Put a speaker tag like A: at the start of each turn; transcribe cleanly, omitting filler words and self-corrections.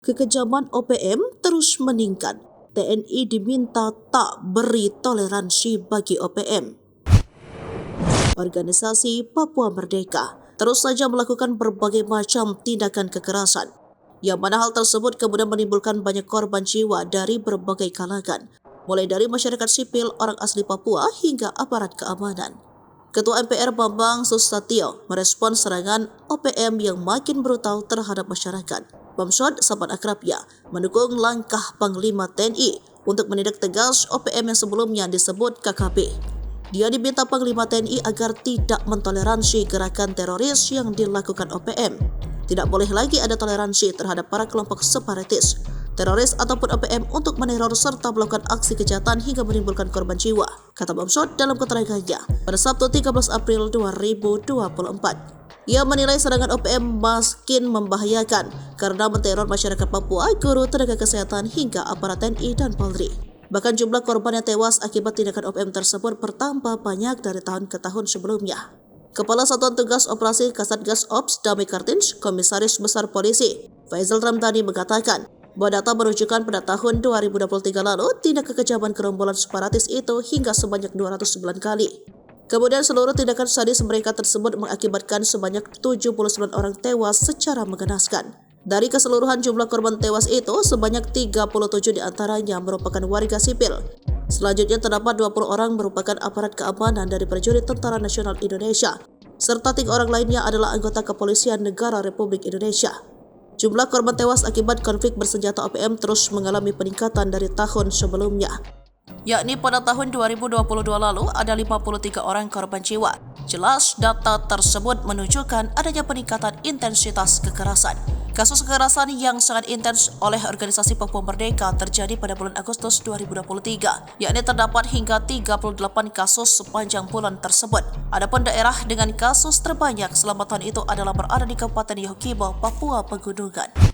A: Kekejaman OPM terus meningkat. TNI diminta tak beri toleransi bagi OPM. Organisasi Papua Merdeka terus saja melakukan berbagai macam tindakan kekerasan, yang mana hal tersebut kemudian menimbulkan banyak korban jiwa dari berbagai kalangan, mulai dari masyarakat sipil, orang asli Papua hingga aparat keamanan. Ketua MPR Bambang Susatyo merespon serangan OPM yang makin brutal terhadap masyarakat. Bamsud Saban Akrabnya mendukung langkah Panglima TNI untuk menindak tegas OPM yang sebelumnya disebut KKB. Dia diminta Panglima TNI agar tidak mentoleransi gerakan teroris yang dilakukan OPM. Tidak boleh lagi ada toleransi terhadap para kelompok separatis, teroris ataupun OPM untuk meneror serta melakukan aksi kejahatan hingga menimbulkan korban jiwa, kata Bamsud dalam keterangannya pada Sabtu 13 April 2024. Ia menilai serangan OPM makin membahayakan karena menteror masyarakat Papua, guru, tenaga kesehatan hingga aparat TNI dan Polri. Bahkan jumlah korban yang tewas akibat tindakan OPM tersebut bertambah banyak dari tahun ke tahun sebelumnya. Kepala Satuan Tugas Operasi Kasatgas Ops Damai Kartins, Komisaris Besar Polisi Faisal Ramdhani mengatakan bahwa data menunjukkan pada tahun 2023 lalu tindak kekejaman gerombolan separatis itu hingga sebanyak 209 kali. Kemudian seluruh tindakan sadis mereka tersebut mengakibatkan sebanyak 79 orang tewas secara mengenaskan. Dari keseluruhan jumlah korban tewas itu, sebanyak 37 diantaranya merupakan warga sipil. Selanjutnya terdapat 20 orang merupakan aparat keamanan dari prajurit Tentara Nasional Indonesia, serta 3 orang lainnya adalah anggota Kepolisian Negara Republik Indonesia. Jumlah korban tewas akibat konflik bersenjata OPM terus mengalami peningkatan dari tahun sebelumnya, yakni pada tahun 2022 lalu ada 53 orang korban jiwa. Jelas data tersebut menunjukkan adanya peningkatan intensitas kekerasan. Kasus kekerasan yang sangat intens oleh Organisasi Papua Merdeka terjadi pada bulan Agustus 2023, yakni terdapat hingga 38 kasus sepanjang bulan tersebut. Adapun daerah dengan kasus terbanyak selama tahun itu adalah berada di Kabupaten Yahukibo, Papua Pegunungan.